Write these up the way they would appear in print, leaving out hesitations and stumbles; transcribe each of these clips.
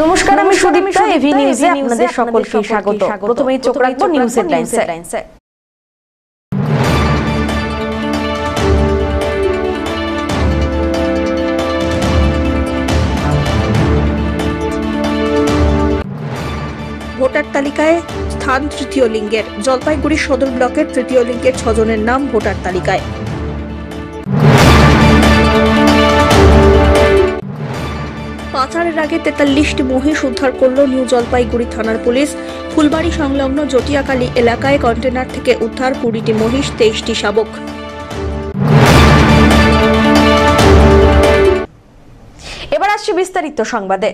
নমস্কার, আমি সুদীপ্তা। এভি নিউজে আপনাদের সকলকে স্বাগত। প্রথমেই চোখ রাখবো নিউজ হেডলাইনসে। ভোটার তালিকায় স্থান তৃতীয় লিঙ্গের। জলপাইগুড়ি সদর ব্লকের তৃতীয় লিঙ্গের 6 জনের নাম ভোটার তালিকায়। পাচারের আগে 43টি মহিষ উদ্ধার করল নিউ জলপাইগুড়ি থানার পুলিশ। ফুলবাড়ি সংলগ্ন জটিয়াকালী এলাকায় কন্টেনার থেকে উদ্ধার 20টি মহিষ, 23টি শাবক। এবার আসছে বিস্তারিত সংবাদে।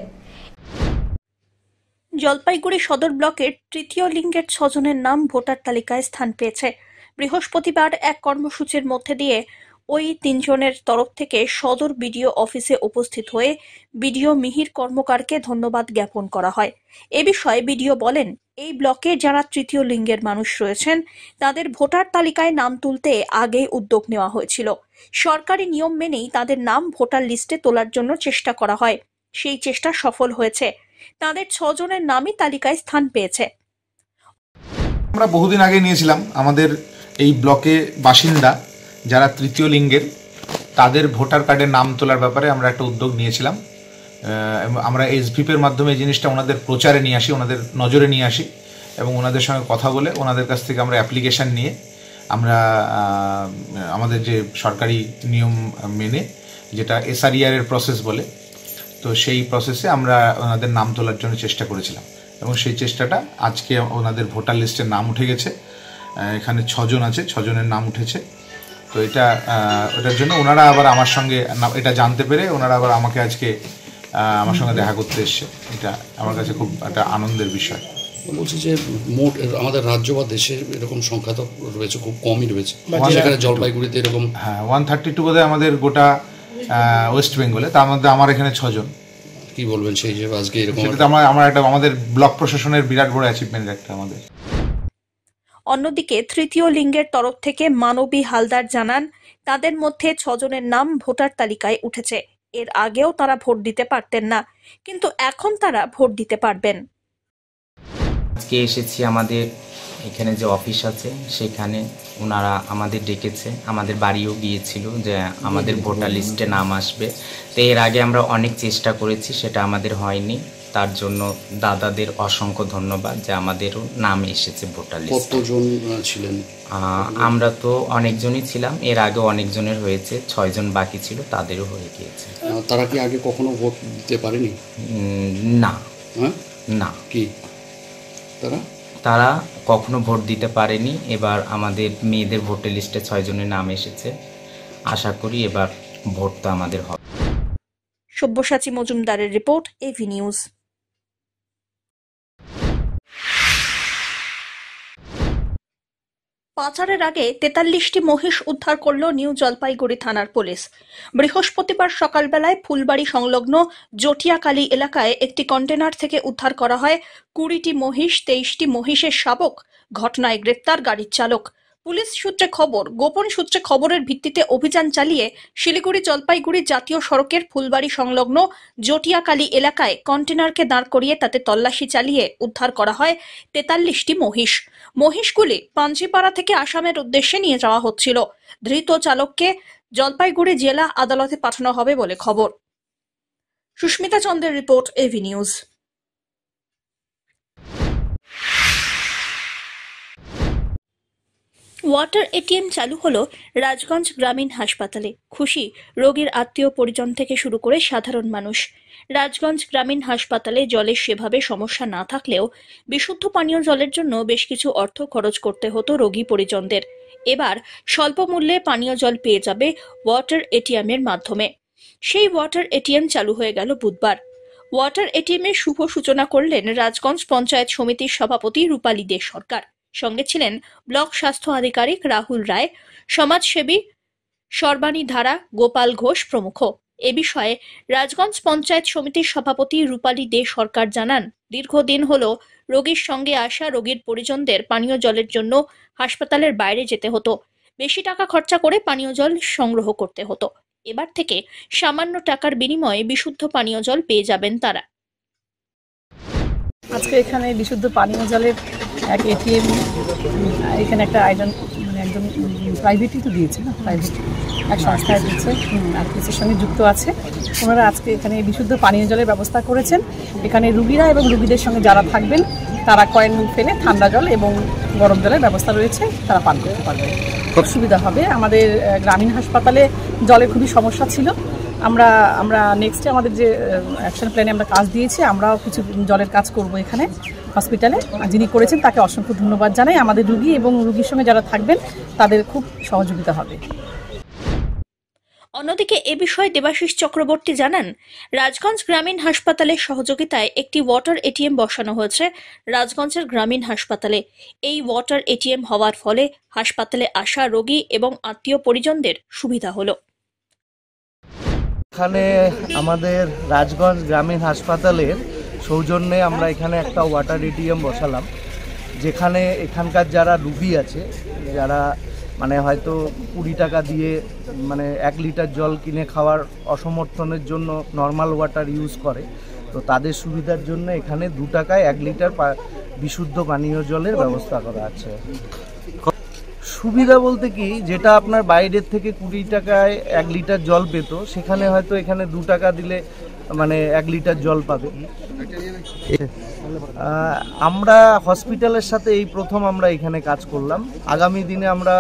জলপাইগুড়ি সদর ব্লকের তৃতীয় লিঙ্গের 6 জনের নাম ভোটার তালিকায় স্থান পেয়েছে। বৃহস্পতিবার এক কর্মসূচির মধ্যে দিয়ে ওই 3 জনের তরফ থেকে সদর বিডিও অফিসে উপস্থিত হয়ে বিডিও মিহির কর্মকারকে ধন্যবাদ জ্ঞাপন করা হয়। এ বিষয়ে বিডিও বলেন, এই ব্লকে যারা তৃতীয় লিঙ্গের মানুষ রয়েছেন তাদের ভোটার তালিকায় নাম তুলতে আগেই উদ্যোগ নেওয়া হয়েছিল। সরকারি নিয়ম মেনেই তাদের নাম ভোটার লিস্টে তোলার জন্য চেষ্টা করা হয়। সেই চেষ্টা সফল হয়েছে। তাদের 6 জনের নামই তালিকায় স্থান পেয়েছে। আমরা বহুদিন আগে নিয়েছিলাম আমাদের এই ব্লকে বাসিন্দা যারা তৃতীয় লিঙ্গের তাদের ভোটার কার্ডের নাম তোলার ব্যাপারে আমরা একটা উদ্যোগ নিয়েছিলাম। আমরা এসভিপের মাধ্যমে এই জিনিসটা ওনাদের প্রচারে নিয়ে আসি, ওনাদের নজরে নিয়ে আসি এবং ওনাদের সঙ্গে কথা বলে ওনাদের কাছ থেকে আমরা অ্যাপ্লিকেশান নিয়ে আমরা আমাদের যে সরকারি নিয়ম মেনে, যেটা SRER এর প্রসেস বলে, তো সেই প্রসেসে আমরা ওনাদের নাম তোলার জন্য চেষ্টা করেছিলাম এবং সেই চেষ্টাটা আজকে ওনাদের ভোটার লিস্টের নাম উঠে গেছে। এখানে 6 জন আছে, 6 জনের নাম উঠেছে। তো ওটার জন্য ওনারা আবার আমার সঙ্গে এটা জানতে পেরে ওনারা আবার আমাকে আজকে আমার সঙ্গে দেখা করতে এসছে। এটা আমার কাছে খুব একটা আনন্দের বিষয়। বলছি যে মোট আমাদের রাজ্য বা দেশের এরকম সংখ্যা তো রয়েছে, খুব কমই রয়েছে, সেখানে জলপাইগুড়িতে এরকম 132 বোধহয় আমাদের গোটা ওয়েস্ট বেঙ্গলে, তার মধ্যে আমার এখানে 6 জন। কি বলবেন সেই হিসেবে আজকে এরকম? আমাদের ব্লক প্রশাসনের বিরাট বড় অ্যাচিভমেন্ট একটা আমাদের। অন্যদিকে তৃতীয় লিঙ্গের তরফ থেকে মানবী হালদার জানান, তাদের মধ্যে 6 জনের নাম ভোটার তালিকায় উঠেছে। এর আগেও তারা ভোট দিতে পারতেন না, কিন্তু এখন তারা ভোট দিতে পারবেন। আজকে এসেছি আমাদের এখানে যে অফিস আছে সেখানে, ওনারা আমাদের ডেকেছে, আমাদের বাড়িও গিয়েছিল যে আমাদের ভোটার লিস্টে নাম আসবে। তো এর আগে আমরা অনেক চেষ্টা করেছি, সেটা আমাদের হয়নি। তার জন্য দাদাদের অসংখ্য ধন্যবাদ যে আমাদেরও নাম এসেছে ভোটার লিস্টে। কতজন ছিলেন? আমরা তো অনেকজনই ছিলাম, এর আগে অনেকজনের হয়েছে, 6 জন বাকি ছিল, তাদেরও হয়ে গিয়েছে। তারা কি আগে কখনো ভোট দিতে পারেনি? না। না। কি তারা কখনো ভোট দিতে পারেনি। এবার আমাদের মেয়েদের ভোটার লিস্টে 6 জনের নাম এসেছে। আশা করি এবার ভোট তো আমাদের হবে। সব্যসাচী মজুমদারের রিপোর্ট, এভি নিউজ। পাচারের আগে 43টি মহিষ উদ্ধার করল নিউ জলপাইগুড়ি থানার পুলিশ। বৃহস্পতিবার সকালবেলায় ফুলবাড়ি সংলগ্ন জটিয়াকালী এলাকায় একটি কন্টেনার থেকে উদ্ধার করা হয় 20টি মহিষ, 23টি মহিষের শাবক। ঘটনায় গ্রেপ্তার গাড়ির চালক। পুলিশ সূত্রে খবর, গোপন সূত্রে খবরের ভিত্তিতে অভিযান চালিয়ে শিলিগুড়ি জলপাইগুড়ি জাতীয় সড়কের ফুলবাড়ি সংলগ্ন জটিয়াকালী এলাকায় কন্টেনারকে দাঁড় করিয়ে তাতে তল্লাশি চালিয়ে উদ্ধার করা হয় 43টি মহিষ। মহিষগুলি পাঞ্জিপাড়া থেকে আসামের উদ্দেশ্যে নিয়ে যাওয়া হচ্ছিল। ধৃত চালককে জলপাইগুড়ি জেলা আদালতে পাঠানো হবে বলে খবর। সুস্মিতা চন্দ্রের report, AV news. Water ATM চালু হলো রাজগঞ্জ গ্রামীণ হাসপাতালে। খুশি রোগীর আত্মীয় পরিজন থেকে শুরু করে সাধারণ মানুষ। রাজগঞ্জ গ্রামীণ হাসপাতালে জলের সেভাবে সমস্যা না থাকলেও বিশুদ্ধ পানীয় জলের জন্য বেশ কিছু অর্থ খরচ করতে হতো রোগী পরিজনদের। এবার স্বল্প মূল্যে পানীয় জল পেয়ে যাবে ওয়াটার এটিএম এর মাধ্যমে। সেই ওয়াটার এটিএম চালু হয়ে গেল বুধবার। ওয়াটার এটিএম এর শুভ সূচনা করলেন রাজগঞ্জ পঞ্চায়েত সমিতির সভাপতি রূপালী দে সরকার। সঙ্গে ছিলেন ব্লক স্বাস্থ্য আধিকারিক রাহুল রায়, সমাজসেবী সর্বাণী ধারা, গোপাল ঘোষ প্রমুখ। এ বিষয়ে রাজগঞ্জ পঞ্চায়েত সমিতির সভাপতি রূপালী দে সরকার জানান, দীর্ঘদিন হল রোগীর সঙ্গে আসা রোগীর পরিজনদের পানীয় জলের জন্য হাসপাতালের বাইরে যেতে হতো। বেশি টাকা খরচা করে পানীয় জল সংগ্রহ করতে হতো। এবার থেকে সামান্য টাকার বিনিময়ে বিশুদ্ধ পানীয় জল পেয়ে যাবেন তারা। আজকে এখানে বিশুদ্ধ পানীয় জলের এক এটিএম এখানে একটা আয়োজন মানে একদম প্রাইভেটই তো দিয়েছে না, প্রাইভেট এক সংস্থায় দিয়েছে আর কিছুর সঙ্গে যুক্ত আছে। ওনারা আজকে এখানে বিশুদ্ধ পানীয় জলের ব্যবস্থা করেছেন। এখানে রুগীরা এবং রুগীদের সঙ্গে যারা থাকবেন তারা কয়েন ফেলে ঠান্ডা জল এবং গরম জলের ব্যবস্থা রয়েছে, তারা পান করতে পারবে, খুব সুবিধা হবে। আমাদের গ্রামীণ হাসপাতালে জলের খুবই সমস্যা ছিল। আমরা নেক্সটে আমাদের যে অ্যাকশন প্ল্যানে আমরা কাজ দিয়েছি, আমরাও কিছু জলের কাজ করব এখানে হসপিটালে। যিনি করেছেন তাকে অসংখ্য ধন্যবাদ জানাই। আমাদের রুগী এবং রুগীর সঙ্গে যারা থাকবেন তাদের খুব সহযোগিতা হবে। অন্যদিকে এ বিষয়ে দেবাশিস চক্রবর্তী জানান, রাজগঞ্জ গ্রামীণ হাসপাতালের সহযোগিতায় একটি ওয়াটার এটিএম বসানো হয়েছে রাজগঞ্জের গ্রামীণ হাসপাতালে। এই ওয়াটার এটিএম হওয়ার ফলে হাসপাতালে আসা রোগী এবং আত্মীয় পরিজনদের সুবিধা হলো। এখানে আমাদের রাজগঞ্জ গ্রামীণ হাসপাতালের সৌজন্যে আমরা এখানে একটা ওয়াটার এটিএম বসালাম, যেখানে এখানকার যারা রুগী আছে, যারা মানে হয়তো 20 টাকা দিয়ে মানে 1 লিটার জল কিনে খাওয়ার অসমর্থনের জন্য নর্মাল ওয়াটার ইউজ করে, তো তাদের সুবিধার জন্য এখানে 2 টাকায় 1 লিটার বিশুদ্ধ পানীয় জলের ব্যবস্থা করা আছে। সুবিধা বলতে কি, যেটা আপনার বাইরের থেকে 20 টাকায় 1 লিটার জল পেত, সেখানে হয়তো এখানে 2 টাকা দিলে মানে 1 লিটার জল পাবে। আমরা হসপিটালের সাথে এই প্রথম আমরা এখানে কাজ করলাম। আগামী দিনে আমরা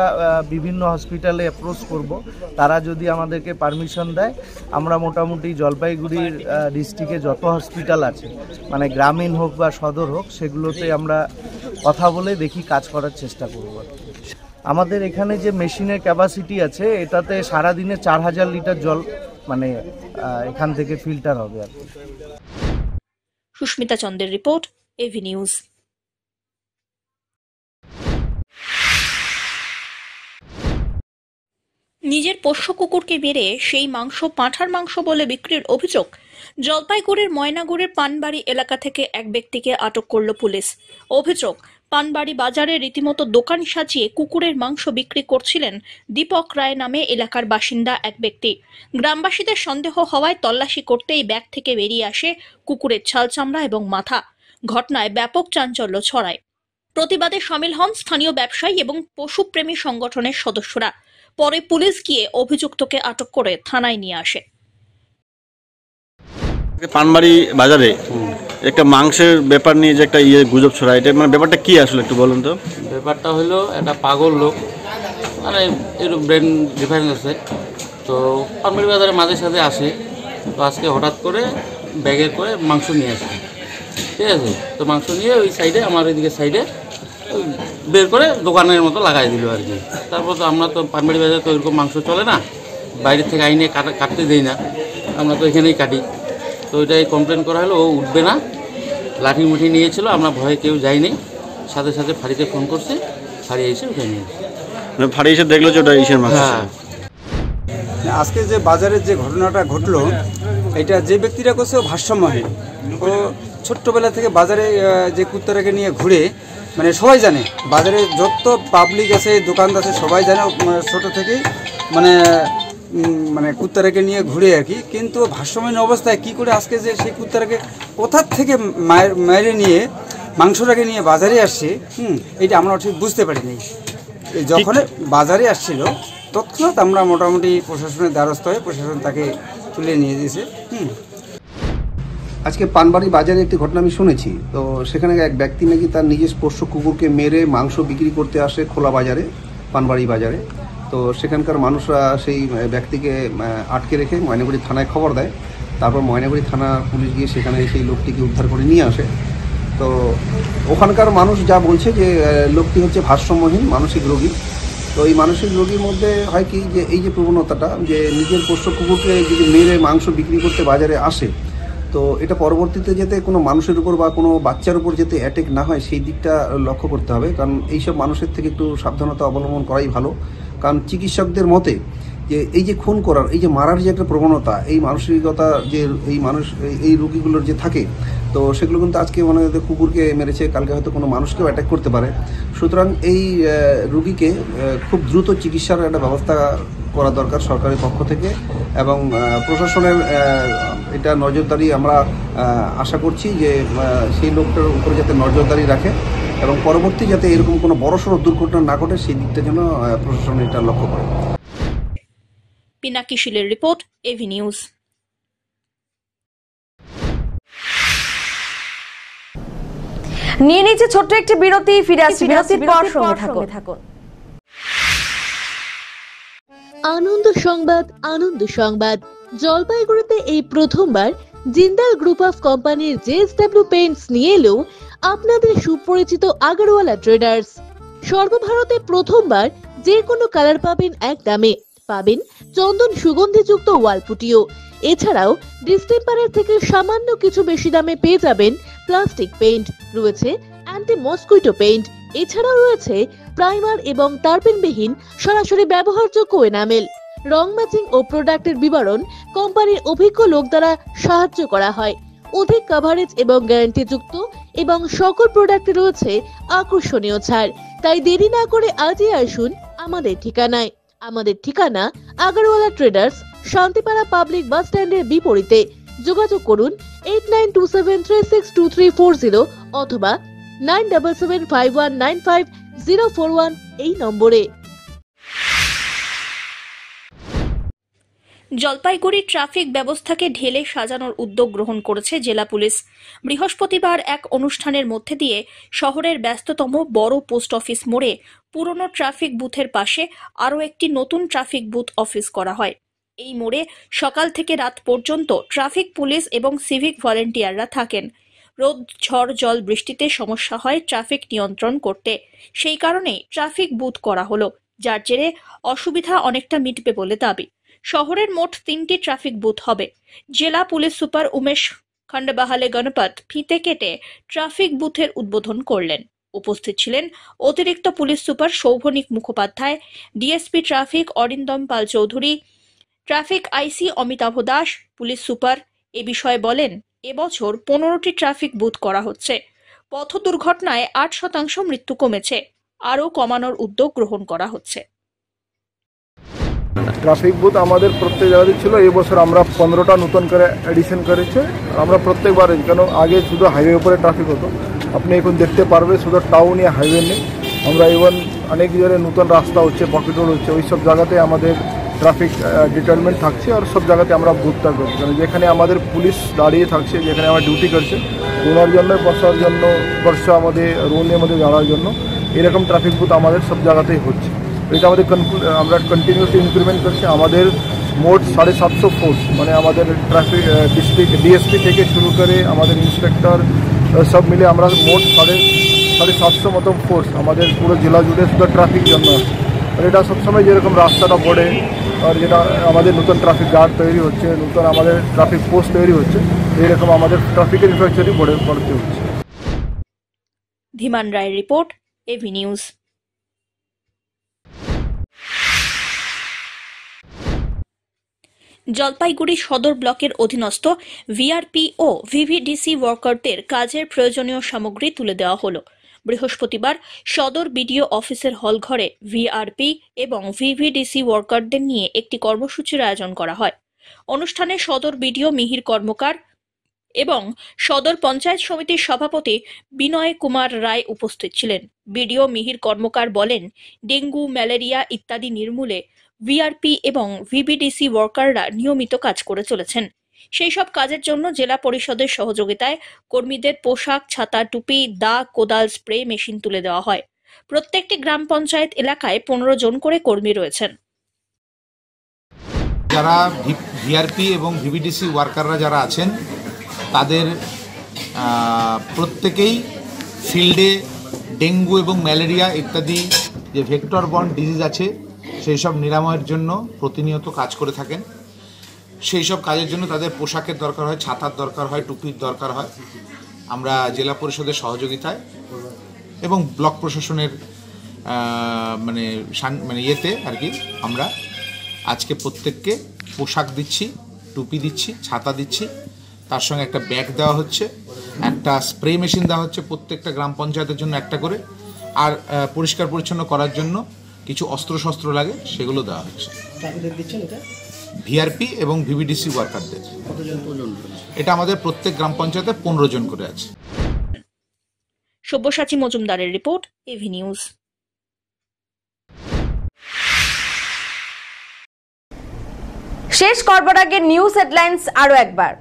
বিভিন্ন হসপিটালে অ্যাপ্রোচ করব, তারা যদি আমাদেরকে পারমিশন দেয় আমরা মোটামুটি জলপাইগুড়ির ডিস্ট্রিক্টে যত হসপিটাল আছে, মানে গ্রামীণ হোক বা সদর হোক, সেগুলোতে আমরা কথা বলে দেখি কাজ করার চেষ্টা করব। আমাদের এখানে যে মেশিনের ক্যাপাসিটি আছে, এটাতে সারাদিনে 4000 লিটার জল মানে এখান থেকে ফিল্টার হবে আর কি। সুস্মিতা চন্দ্রের রিপোর্ট, এভি নিউজ। নিজের পোষ্য কুকুরকে মেরে সেই মাংস পাঁঠার মাংস বলে বিক্রির অভিযোগ। জলপাইগুড়ির ময়নাগুড়ির পানবাড়ি এলাকা থেকে এক ব্যক্তিকে আটক করল পুলিশ। অভিযোগ, পানবাড়ি বাজারে রীতিমতো দোকান সাজিয়ে কুকুরের মাংস বিক্রি করছিলেন দীপক রায় নামে এলাকার বাসিন্দা এক ব্যক্তি। গ্রামবাসীদের সন্দেহ হওয়ায় তল্লাশি করতেই ব্যাগ থেকে বেরিয়ে আসে কুকুরের ছাল চামড়া এবং মাথা। ঘটনায় ব্যাপক চাঞ্চল্য ছড়ায়। প্রতিবাদে সামিল হন স্থানীয় ব্যবসায়ী এবং পশুপ্রেমী সংগঠনের সদস্যরা। পরে পুলিশ গিয়ে অভিযুক্তকে আটক করে থানায় নিয়ে আসে। পানবাড়ি বাজারে একটা মাংসের ব্যাপার নিয়ে যে একটা গুজব ছড়ায়, এটা মানে ব্যাপারটা কি আসলে একটু বলুন তো। ব্যাপারটা হলো একটা পাগল লোক, মানে একটু ব্রেন ডিফারেন্স আছে, তো পানবাড়ি বাজারে মাঝে সাঝে আসে। তো আজকে হঠাৎ করে ব্যাগের করে মাংস নিয়ে আসে, ঠিক আছে। তো মাংস নিয়ে ওই সাইডে, আমার এদিকে সাইডে বের করে দোকানের মতো লাগাই দিল আর কি। তারপর তো আমরা তো পানবাড়ি বাজারে তো এরকম মাংস চলে না, বাইরের থেকে আইনে কাটতে দেই না, আমরা তো এখানেই কাটি। তো ওইটাই কমপ্লেন করা হলো, ও উঠবে না, লাঠি মুঠি নিয়েছিল, আমরা ভয়ে কেউ যাইনি। সাথে সাথে ফাঁড়িতে ফোন করছে, ফাঁড়ি এসে ওখানে নিয়েছে। মানে ফাঁড়ি এসে দেখলো যে ওটা ইসের মাংস। হ্যাঁ, আজকে যে বাজারের যে ঘটনাটা ঘটলো, এটা যে ব্যক্তিরা করছে ও ভারসাম্যহীন। ও ছোট্টবেলা থেকে বাজারে যে কুত্তাটাকে নিয়ে ঘুরে, মানে সবাই জানে, বাজারে যত পাবলিক আছে, দোকানদার আছে, সবাই জানে ছোটো থেকেই মানে কুত্তাটাকে নিয়ে ঘুরে আর কি। কিন্তু ভারসাম্যহীন অবস্থায় কী করে আজকে যে সেই কুত্তাটাকে কোথার থেকে মেরে নিয়ে মাংসটাকে নিয়ে বাজারে আসছে, এটা আমরা ঠিক বুঝতে পারিনি। যখন বাজারে আসছিল তৎক্ষণাৎ আমরা মোটামুটি প্রশাসনের দ্বারস্থ হয়ে প্রশাসন তাকে তুলে নিয়ে দিয়েছে। আজকে পানবাড়ি বাজারে একটি ঘটনা আমি শুনেছি। তো সেখানে এক ব্যক্তি নাকি তার নিজের পোষ্য কুকুরকে মেরে মাংস বিক্রি করতে আসে খোলা বাজারে, পানবাড়ি বাজারে। তো সেখানকার মানুষরা সেই ব্যক্তিকে আটকে রেখে ময়নাগুড়ি থানায় খবর দেয়। তারপর ময়নাগুড়ি থানা পুলিশ গিয়ে সেখানে সেই লোকটিকে উদ্ধার করে নিয়ে আসে। তো ওখানকার মানুষ যা বলছে যে লোকটি হচ্ছে ভারসাম্যহীন মানসিক রোগী। তো এই মানসিক রোগীর মধ্যে হয় কি, যে এই যে প্রবণতাটা যে নিজের পোষ্য কুকুরকে যদি মেরে মাংস বিক্রি করতে বাজারে আসে, তো এটা পরবর্তীতে যাতে কোনো মানুষের উপর বা কোনো বাচ্চার উপর যাতে অ্যাটেক না হয় সেই দিকটা লক্ষ্য করতে হবে। কারণ এইসব মানুষের থেকে একটু সাবধানতা অবলম্বন করাই ভালো। কারণ চিকিৎসকদের মতে যে এই যে খুন করার, এই যে মারার যে একটা প্রবণতা, এই মানসিকতা যে এই মানুষ এই রোগীগুলোর যে থাকে, তো সেগুলো কিন্তু আজকে মনে হয় কুকুরকে মেরেছে, কালকে হয়তো কোনো মানুষকেও অ্যাটাক করতে পারে। সুতরাং এই রোগীকে খুব দ্রুত চিকিৎসার একটা ব্যবস্থা করা দরকার সরকারের পক্ষ থেকে, এবং প্রশাসনের এটা নজরদারি আমরা আশা করছি যে সেই লোকটার উপরে যাতে নজরদারি রাখে এবং পরবর্তী যাতে এরকম কোনো বড়সড় দুর্ঘটনা না ঘটে সেই দিকটা যেন প্রশাসন এটা লক্ষ্য করে। পিনাকি শীলের রিপোর্ট, এভি নিউজ। নিয়ে নিচ্ছে ছোট্ট একটি বিরতি, ফিরে আসছি বিরতির পর, সঙ্গে থাকুন। আনন্দ সংবাদ, আনন্দ সংবাদ। জলপাইগুড়িতে এই প্রথমবার জিন্দাল গ্রুপ অফ কোম্পানির জেএসডব্লিউ পেইন্টস নিয়ে এলো আপনাদের সুপরিচিত আগারওয়ালা ট্রেডার্স। সর্বভারতে প্রথমবার যে কোনো কালার পাবেন এক দামে, পাবেন চন্দন সুগন্ধিযুক্ত ওয়ালপুটিও। এছাড়াও ডিস্টেম্পারের থেকে সামান্য কিছু বেশি দামে পেয়ে যাবেন প্লাস্টিক পেইন্ট, রয়েছে অ্যান্টি মসকুইটো পেইন্ট, এছাড়াও রয়েছে প্রাইমার এবং তারপেনবিহীন সরাসরি ব্যবহারযোগ্য এনামেল। রং ম্যাচিং ও প্রোডাক্টের বিবরণ কোম্পানির অভিজ্ঞ লোক দ্বারা সাহায্য করা হয়। অধিক কভারেজ এবং গ্যারান্টিযুক্ত এবং সকল প্রোডাক্টে রয়েছে আকর্ষণীয় ছাড়। তাই দেরি না করে আজই আসুন আমাদের ঠিকানায়। আমাদের ঠিকানা Agarwala traders, Shantipara public bus স্ট্যান্ডের বিপরীতে। যোগাযোগ করুন 8927362340 অথবা 9775195041 এই নম্বরে। জলপাইগুড়ি ট্রাফিক ব্যবস্থাকে ঢেলে সাজানোর উদ্যোগ গ্রহণ করেছে জেলা পুলিশ। বৃহস্পতিবার এক অনুষ্ঠানের মধ্যে দিয়ে শহরের ব্যস্ততম বড় পোস্ট অফিস মোড়ে পুরনো ট্রাফিক বুথের পাশে আরও একটি নতুন ট্রাফিক বুথ অফিস করা হয়। এই মোড়ে সকাল থেকে রাত পর্যন্ত ট্রাফিক পুলিশ এবং সিভিক ভলেন্টিয়াররা থাকেন। রোদ, ঝড়, জল, বৃষ্টিতে সমস্যা হয় ট্রাফিক নিয়ন্ত্রণ করতে, সেই কারণেই ট্রাফিক বুথ করা হলো, যার জেরে অসুবিধা অনেকটা মিটবে বলে দাবি। শহরের মোট 3টি ট্রাফিক বুথ হবে। জেলা পুলিশ সুপার উমেশ খন্ডবাহালে গণপত ফিতে কেটে ট্রাফিক বুথের উদ্বোধন করলেন। উপস্থিত ছিলেন অতিরিক্ত police super Shouvanik Mukhopadhyay, DSP traffic Arindam Pal Chowdhury, traffic IC Amitabh Das. Police super এ বিষয়ে বলেন, এবছর 15টি ট্রাফিক বুথ করা হচ্ছে। পথ দুর্ঘটনায় 8% মৃত্যু কমেছে, আরও কমানোর উদ্যোগ গ্রহণ করা হচ্ছে। ট্রাফিক বুথ আমাদের প্রত্যেক জায়গাতে ছিল, এই বছর আমরা 15টা নতুন করে এডিশন করেছে। আমরা প্রত্যেকবার, কেন আগে শুধু হাইওয়ে উপরে ট্রাফিক হতো, আপনি এখন দেখতে পারবে শুধু টাউন ইয়া হাইওয়ে নেই। আমরা ইভেন অনেক জায়গায় নতুন রাস্তা হচ্ছে, পকেট রোড হচ্ছে, ওই সব জায়গাতে আমাদের ট্রাফিক ডিটারমেন্ট থাকছে। আর সব জায়গাতে আমরা বুথটা করছি, কারণ যেখানে আমাদের পুলিশ দাঁড়িয়ে থাকছে, যেখানে আমার ডিউটি করছে, ওনার জন্য বসার জন্য, বর্ষা আমাদের রোনের মধ্যে দাঁড়ার জন্য এরকম ট্রাফিক বুথ আমাদের সব জায়গাতেই হচ্ছে। এটা আমাদের আমরা কন্টিনিউসলি ইমপ্লিমেন্ট করছি। আমাদের মোট 750 ফোর্স, মানে আমাদের ট্রাফিক ডিস্ট্রিক্ট ডিএসপি থেকে শুরু করে আমাদের ইন্সপেক্টর সব মিলে আমরা মোট 750 মতো ফোর্স আমাদের পুরো জেলা জুড়ে শুধু ট্রাফিক জন্য আছে। আর এটা সবসময় যেরকম রাস্তাটা পড়ে, আর যেটা আমাদের নতুন ট্রাফিক গার্ড তৈরি হচ্ছে, নতুন আমাদের ট্রাফিক পোস্ট তৈরি হচ্ছে, এইরকম আমাদের ট্রাফিকের ইনফ্রাস্ট্রাকচারই পড়তে হচ্ছে। ধীমান রায়ের রিপোর্ট, এভি নিউজ। জলপাইগুড়ি সদর ব্লকের অধীনস্থ ভিআরপি ও ভিভিডিসি ওয়ার্কারদের কাজের প্রয়োজনীয় সামগ্রী তুলে দেওয়া হলো। বৃহস্পতিবার সদর বিডিও অফিসের হলঘরে ভিআরপি এবং ভিভিডিসি ওয়ার্কারদের নিয়ে একটি কর্মসূচির আয়োজন করা হয়। অনুষ্ঠানে সদর বিডিও মিহির কর্মকার এবং সদর পঞ্চায়েত সমিতির সভাপতি বিনয় কুমার রায় উপস্থিত ছিলেন। বিডিও মিহির কর্মকার বলেন, ডেঙ্গু, ম্যালেরিয়া ইত্যাদি নির্মূলে ভিআরপি এবং ভিভিডিসি ওয়ার্কাররা নিয়মিত কাজ করে চলেছেন। সেই সব কাজের জন্য জেলা পরিষদের সহযোগিতায় কর্মীদের পোশাক, ছাতা, টুপি, দা, কোদাল, স্প্রে মেশিন তুলে দেওয়া হয়। প্রত্যেকটি গ্রাম পঞ্চায়েত এলাকায় 15 জন করে কর্মী রয়েছেন। যারা ভিআরপি এবং ভিভিডিসি ওয়ার্কাররা যারা আছেন, তাদের প্রত্যেকেই ফিল্ডে ডেঙ্গু এবং ম্যালেরিয়া ইত্যাদি যে ভেক্টর বর্ন ডিজিজ আছে, সেই সব নিরাময়ের জন্য প্রতিনিয়ত কাজ করে থাকেন। সেই সব কাজের জন্য তাদের পোশাকের দরকার হয়, ছাতার দরকার হয়, টুপির দরকার হয়। আমরা জেলা পরিষদের সহযোগিতায় এবং ব্লক প্রশাসনের মানে ইয়েতে আর কি আমরা আজকে প্রত্যেককে পোশাক দিচ্ছি, টুপি দিচ্ছি, ছাতা দিচ্ছি, তার সঙ্গে একটা ব্যাগ দেওয়া হচ্ছে, একটা স্প্রে মেশিন দেওয়া হচ্ছে প্রত্যেকটা গ্রাম পঞ্চায়েতের জন্য একটা করে, আর পরিষ্কার পরিচ্ছন্ন করার জন্য কিছু অস্ত্রশস্ত্র লাগে সেগুলো দেওয়া হচ্ছে। ভিআরপি এবং ভিভিডিসি ওয়ার্কারদের। এটা আমাদের প্রত্যেক গ্রাম পঞ্চায়েতে 15 জন করে আছে। সব্যসাচী মজুমদারের রিপোর্ট, এভি নিউজ। শেষ করবার আগে নিউজ হেডলাইন্স আরো একবার।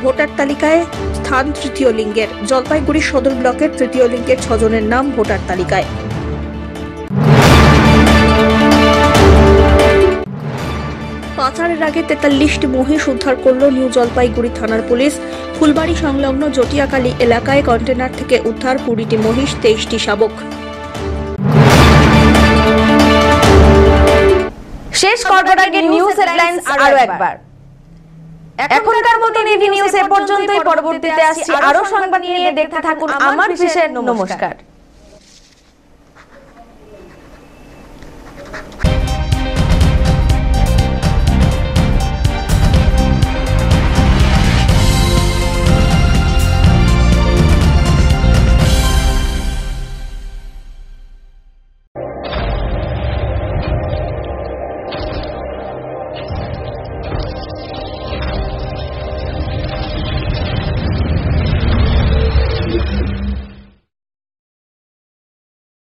ভোটার তালিকায় স্থান তৃতীয় লিঙ্গের। জলপাইগুড়ি সদর ব্লকের তৃতীয় লিঙ্গের 6 জনের নাম ভোটার তালিকায়। পাচারের আগে 43টি মহিষ উদ্ধার করল নিউ জলপাইগুড়ি থানার পুলিশ। ফুলবাড়ি সংলগ্ন জটিয়াকালী এলাকায় কন্টেনার থেকে উদ্ধার 20টি মহিষ, 23টি শাবক। শেষ করবার আগে নিউজ হেডলাইন্স আরো একবার। এখনকার মতন এভি নিউজ এ পর্যন্তই। পরবর্তীতে আসছি আরো সংবাদ নিয়ে। দেখতে থাকুন আমার বিশেষ। নমস্কার।